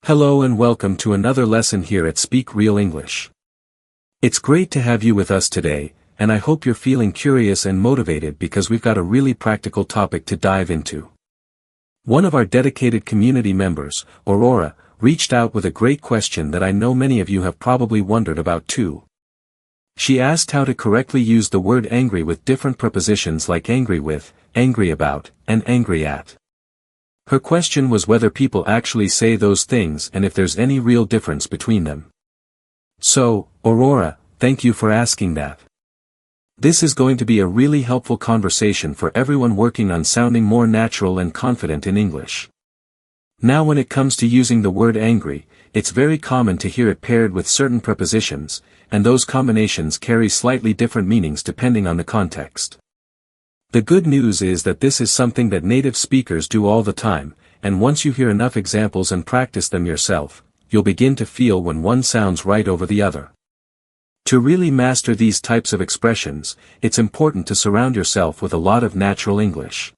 Hello and welcome to another lesson here at Speak Real English. It's great to have you with us today, and I hope you're feeling curious and motivated because we've got a really practical topic to dive into. One of our dedicated community members, Aurora, reached out with a great question that I know many of you have probably wondered about too. She asked how to correctly use the word angry with different prepositions like angry with, angry about, and angry at. Her question was whether people actually say those things and if there's any real difference between them. So, Aurora, thank you for asking that. This is going to be a really helpful conversation for everyone working on sounding more natural and confident in English. Now when it comes to using the word angry, it's very common to hear it paired with certain prepositions, and those combinations carry slightly different meanings depending on the context. The good news is that this is something that native speakers do all the time, and once you hear enough examples and practice them yourself, you'll begin to feel when one sounds right over the other. To really master these types of expressions, it's important to surround yourself with a lot of natural English.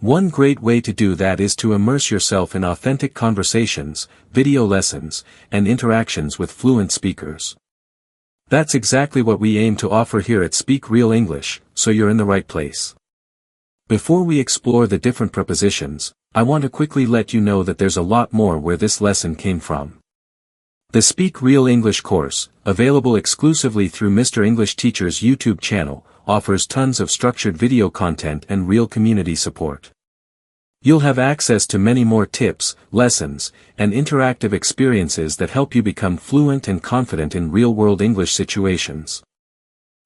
One great way to do that is to immerse yourself in authentic conversations, video lessons, and interactions with fluent speakers. That's exactly what we aim to offer here at Speak Real English, so you're in the right place. Before we explore the different prepositions, I want to quickly let you know that there's a lot more where this lesson came from. The Speak Real English course, available exclusively through Mr. English Teacher's YouTube channel, offers tons of structured video content and real community support. You'll have access to many more tips, lessons, and interactive experiences that help you become fluent and confident in real-world English situations.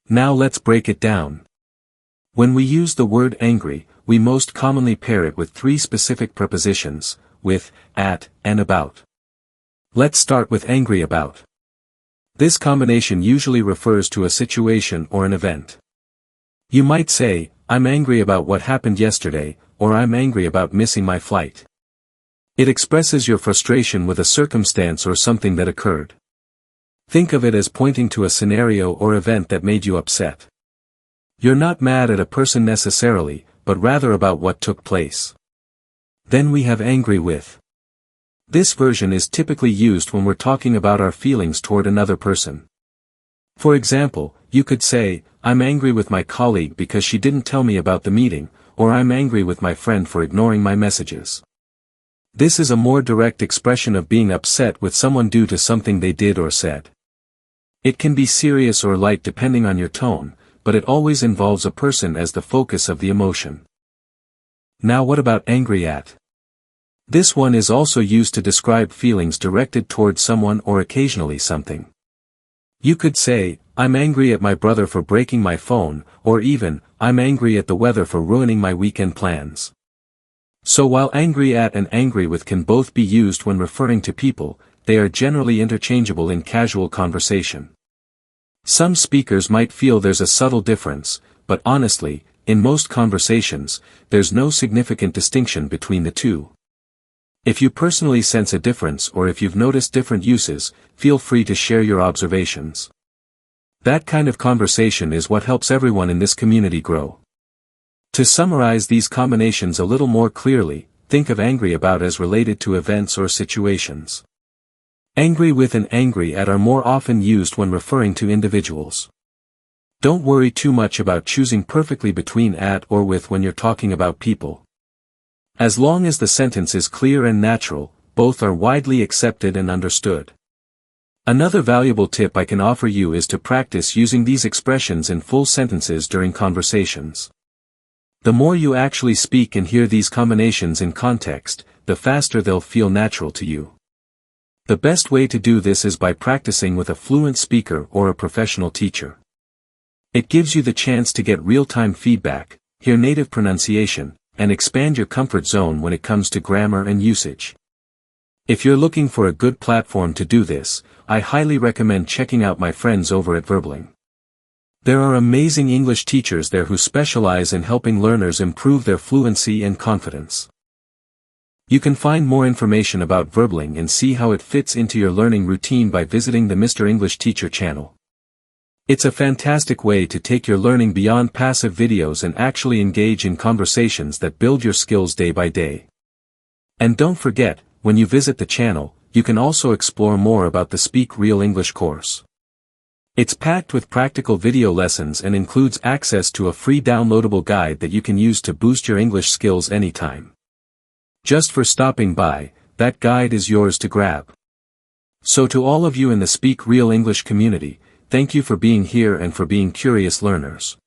Now let's break it down. When we use the word angry, we most commonly pair it with three specific prepositions, with, at, and about. Let's start with angry about. This combination usually refers to a situation or an event. You might say, I'm angry about what happened yesterday, or I'm angry about missing my flight. It expresses your frustration with a circumstance or something that occurred. Think of it as pointing to a scenario or event that made you upset. You're not mad at a person necessarily, but rather about what took place. Then we have angry with. This version is typically used when we're talking about our feelings toward another person. For example, you could say, I'm angry with my colleague because she didn't tell me about the meeting, or I'm angry with my friend for ignoring my messages. This is a more direct expression of being upset with someone due to something they did or said. It can be serious or light depending on your tone, but it always involves a person as the focus of the emotion. Now what about angry at? This one is also used to describe feelings directed toward someone or occasionally something. You could say, I'm angry at my brother for breaking my phone, or even, I'm angry at the weather for ruining my weekend plans. So while angry at and angry with can both be used when referring to people, they are generally interchangeable in casual conversation. Some speakers might feel there's a subtle difference, but honestly, in most conversations, there's no significant distinction between the two. If you personally sense a difference or if you've noticed different uses, feel free to share your observations. That kind of conversation is what helps everyone in this community grow. To summarize these combinations a little more clearly, think of angry about as related to events or situations. Angry with and angry at are more often used when referring to individuals. Don't worry too much about choosing perfectly between at or with when you're talking about people. As long as the sentence is clear and natural, both are widely accepted and understood. Another valuable tip I can offer you is to practice using these expressions in full sentences during conversations. The more you actually speak and hear these combinations in context, the faster they'll feel natural to you. The best way to do this is by practicing with a fluent speaker or a professional teacher. It gives you the chance to get real-time feedback, hear native pronunciation, and expand your comfort zone when it comes to grammar and usage. If you're looking for a good platform to do this, I highly recommend checking out my friends over at Verbling. There are amazing English teachers there who specialize in helping learners improve their fluency and confidence. You can find more information about Verbling and see how it fits into your learning routine by visiting the Mr. English Teacher channel. It's a fantastic way to take your learning beyond passive videos and actually engage in conversations that build your skills day by day. And don't forget, when you visit the channel, you can also explore more about the Speak Real English course. It's packed with practical video lessons and includes access to a free downloadable guide that you can use to boost your English skills anytime. Just for stopping by, that guide is yours to grab. So to all of you in the Speak Real English community, thank you for being here and for being curious learners.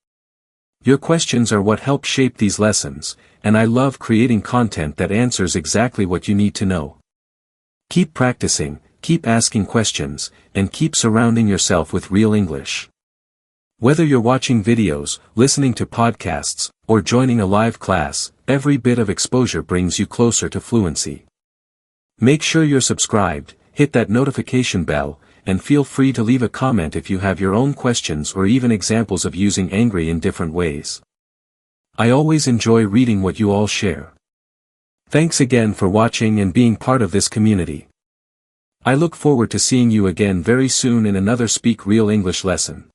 Your questions are what help shape these lessons, and I love creating content that answers exactly what you need to know. Keep practicing, keep asking questions, and keep surrounding yourself with real English. Whether you're watching videos, listening to podcasts, or joining a live class, every bit of exposure brings you closer to fluency. Make sure you're subscribed, hit that notification bell, and feel free to leave a comment if you have your own questions or even examples of using angry in different ways. I always enjoy reading what you all share. Thanks again for watching and being part of this community. I look forward to seeing you again very soon in another Speak Real English lesson.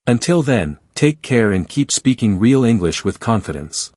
Until then, take care and keep speaking real English with confidence.